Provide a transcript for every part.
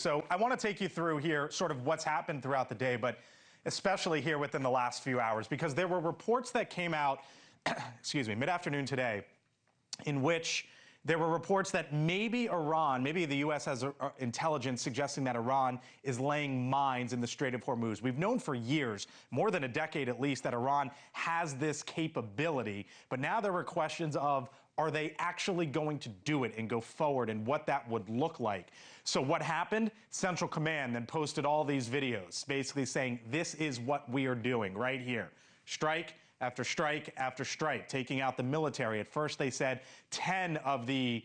So I want to take you through here sort of what's happened throughout the day, but especially here within the last few hours, because there were reports that came out, excuse me, mid-afternoon today, in which there were reports that maybe Iran, maybe the U.S. has intelligence suggesting that Iran is laying mines in the Strait of Hormuz. We've known for years, more than a decade at least, that Iran has this capability. But now there were questions of, are they actually going to do it and go forward, and what that would look like? So what happened? Central Command then posted all these videos basically saying, this is what we are doing right here. Strike after strike after strike, taking out the military. At first they said 10 of the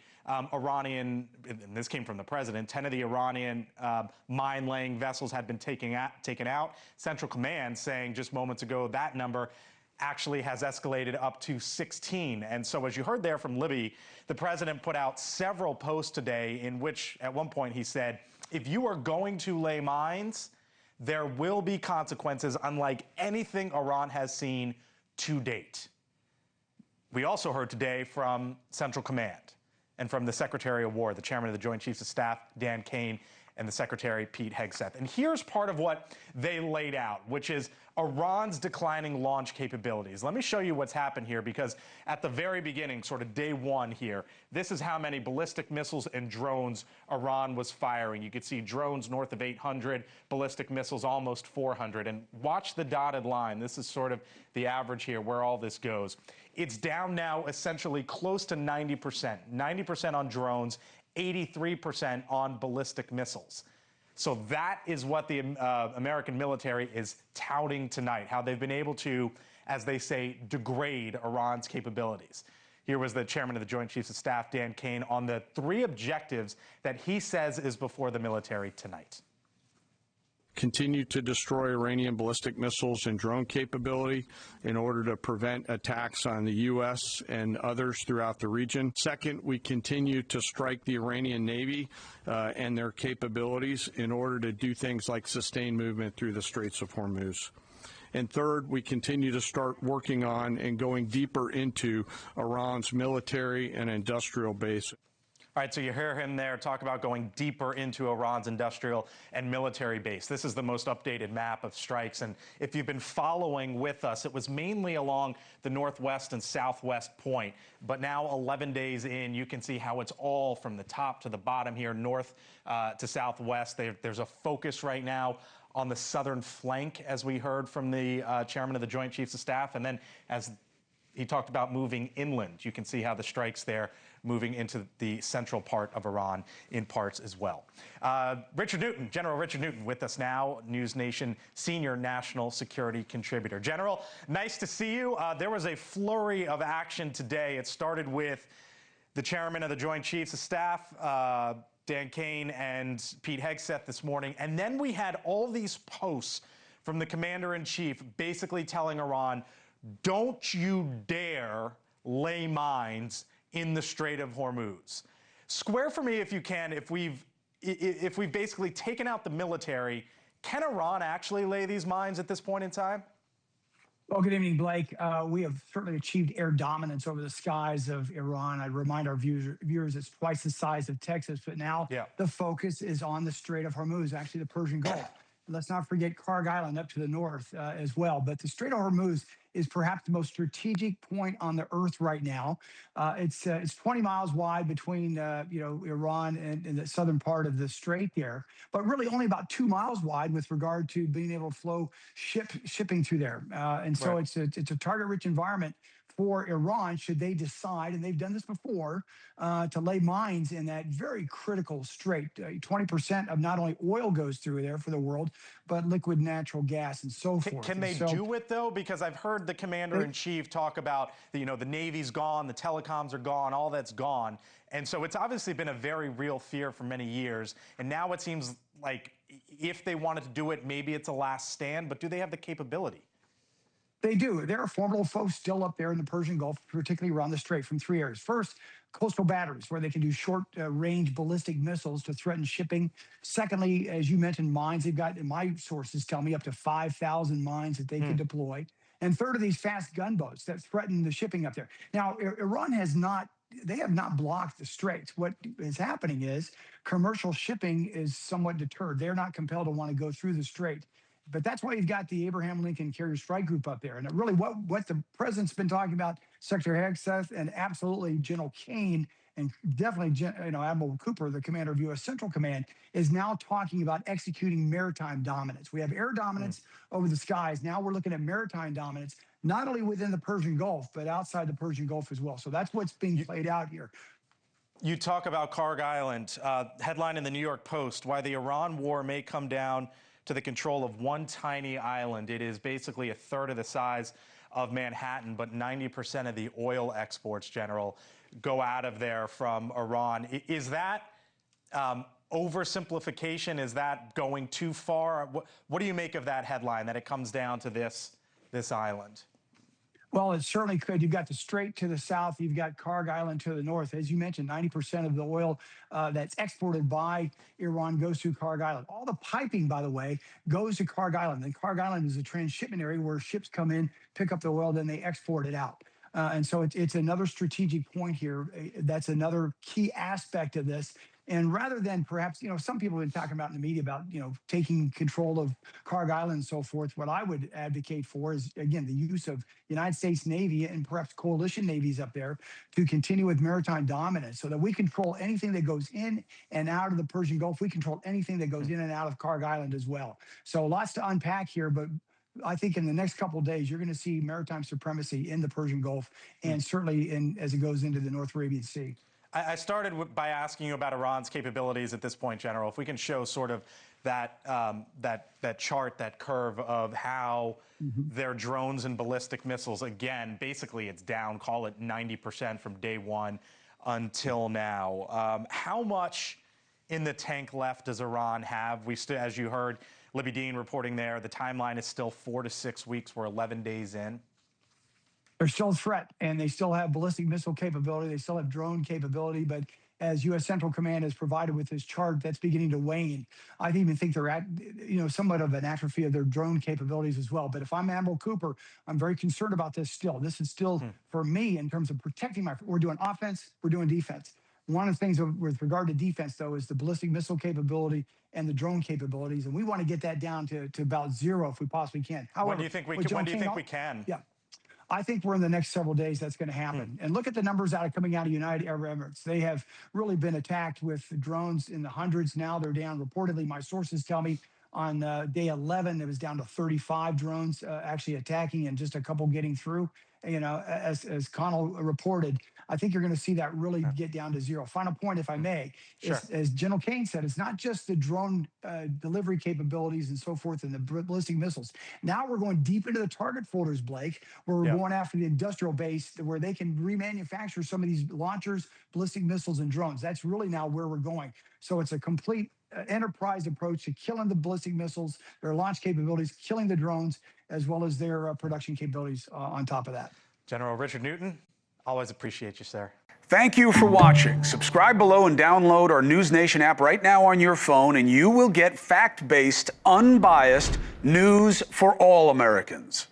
Iranian, and this came from the president, 10 of the Iranian mine-laying vessels had been taken out. Central Command saying just moments ago that number actually has escalated up to 16. And so as you heard there from Libby, the president put out several posts today in which at one point he said, if you are going to lay mines, there will be consequences unlike anything Iran has seen to date. We also heard today from Central Command and from the Secretary of War, the Chairman of the Joint Chiefs of Staff, Dan Kane, and the Secretary, Pete Hegseth. And here's part of what they laid out, which is Iran's declining launch capabilities. Let me show you what's happened here, because at the very beginning, sort of day one here, this is how many ballistic missiles and drones Iran was firing. You could see drones north of 800, ballistic missiles almost 400. And watch the dotted line. This is sort of the average here, where all this goes. It's down now essentially close to 90%. 90% on drones, 83% on ballistic missiles. So that is what the American military is touting tonight, how they've been able to, as they say, degrade Iran's capabilities. Here was the Chairman of the Joint Chiefs of Staff, Dan Kane, on the 3 objectives that he says is before the military tonight. Continue to destroy Iranian ballistic missiles and drone capability in order to prevent attacks on the U.S. and others throughout the region. Second, we continue to strike the Iranian Navy and their capabilities in order to do things like sustain movement through the Straits of Hormuz. And third, we continue to start working on and going deeper into Iran's military and industrial base. All right, so you hear him there talk about going deeper into Iran's industrial and military base. This is the most updated map of strikes, and if you've been following with us, it was mainly along the northwest and southwest point. But now, 11 days in, you can see how it's all from the top to the bottom here, north to southwest. There's a focus right now on the southern flank, as we heard from the Chairman of the Joint Chiefs of Staff, and then as he talked about moving inland. You can see how the strikes there moving into the central part of Iran in parts as well. Richard Newton, General Richard Newton, with us now, NewsNation senior national security contributor. General, nice to see you. There was a flurry of action today. It started with the Chairman of the Joint Chiefs of Staff, Dan Kane, and Pete Hegseth this morning. And then we had all these posts from the Commander-in-Chief basically telling Iran, don't you dare lay mines in the Strait of Hormuz. Square for me, if you can, if we've basically taken out the military, can Iran actually lay these mines at this point in time? Well, good evening, Blake. We have certainly achieved air dominance over the skies of Iran. I remind our viewers it's twice the size of Texas, but now the focus is on the Strait of Hormuz, actually the Persian Gulf. Let's not forget Karg Island up to the north as well. But the Strait of Hormuz is perhaps the most strategic point on the earth right now. It's 20 miles wide between Iran and the southern part of the strait there, but really only about 2 miles wide with regard to being able to flow shipping through there. And so it's a target-rich environment for Iran should they decide, and they've done this before, to lay mines in that very critical strait. 20% of not only oil goes through there for the world, but liquid natural gas and so forth. Can they do it, though? Because I've heard the Commander-in-Chief talk about, the Navy's gone, the telecoms are gone, all that's gone. And so it's obviously been a very real fear for many years. And now it seems like if they wanted to do it, maybe it's a last stand, but do they have the capability? They do. There are formidable folks still up there in the Persian Gulf, particularly around the strait, from 3 areas. First, coastal batteries, where they can do short-range ballistic missiles to threaten shipping. Secondly, as you mentioned, mines. They've got, my sources tell me, up to 5,000 mines that they can deploy. And third, are these fast gunboats that threaten the shipping up there. Now, Iran has not they have not blocked the straits. What is happening is commercial shipping is somewhat deterred. They're not compelled to want to go through the strait. But that's why you've got the Abraham Lincoln Carrier Strike Group up there. And really what the president's been talking about, Secretary Hegseth and absolutely General Kane, and definitely Admiral Cooper, the commander of U.S. Central Command, is now talking about executing maritime dominance. We have air dominance over the skies. Now we're looking at maritime dominance, not only within the Persian Gulf, but outside the Persian Gulf as well. So that's what's being played out here. You talk about Karg Island. Headline in the New York Post, why the Iran war may come down to the control of one tiny island. It is basically a third of the size of Manhattan, but 90% of the oil exports, General, go out of there from Iran. Is that oversimplification? Is that going too far? What do you make of that headline, that it comes down to this island? Well, it certainly could. You've got the strait to the south. You've got Karg Island to the north. As you mentioned, 90% of the oil that's exported by Iran goes through Karg Island. All the piping, by the way, goes to Karg Island. And Karg Island is a transshipment area where ships come in, pick up the oil, then they export it out. And so it's another strategic point here. That's another key aspect of this. And rather than perhaps, some people have been talking about in the media about, taking control of Karg Island and so forth, what I would advocate for is, again, the use of United States Navy and perhaps coalition navies up there to continue with maritime dominance so that we control anything that goes in and out of the Persian Gulf. We control anything that goes in and out of Karg Island as well. So lots to unpack here, but I think in the next couple of days, you're going to see maritime supremacy in the Persian Gulf and certainly as it goes into the North Arabian Sea. I started by asking you about Iran's capabilities at this point, General. If we can show sort of that chart, that curve of how their drones and ballistic missiles, again, basically it's down, call it 90% from day one until now. How much in the tank left does Iran have? As you heard Libby Dean reporting there, the timeline is still 4 to 6 weeks. We're 11 days in. They're still a threat, and they still have ballistic missile capability. They still have drone capability, but as U.S. Central Command has provided with this chart, that's beginning to wane. I even think they're at, somewhat of an atrophy of their drone capabilities as well. But if I'm Admiral Cooper, I'm very concerned about this still. This is still, for me, in terms of protecting we're doing offense, we're doing defense. One of the things with regard to defense, though, is the ballistic missile capability and the drone capabilities, and we want to get that down to about zero if we possibly can. However, when do you think we can? Yeah. I think we're in the next several days that's going to happen. And look at the numbers coming out of United Arab Emirates. They have really been attacked with drones in the hundreds. Now they're down. Reportedly, my sources tell me on day 11, it was down to 35 drones actually attacking and just a couple getting through. As Connell reported, I think you're going to see that really get down to zero. Final point, if I may, is, as General Kane said, it's not just the drone delivery capabilities and so forth and the ballistic missiles. Now we're going deep into the target folders, Blake, where we're going after the industrial base where they can remanufacture some of these launchers, ballistic missiles, and drones. That's really now where we're going. So it's a complete enterprise approach to killing the ballistic missiles, their launch capabilities, killing the drones, as well as their production capabilities on top of that. General Richard Newton, always appreciate you, sir. Thank you for watching. Subscribe below and download our NewsNation app right now on your phone, and you will get fact-based, unbiased news for all Americans.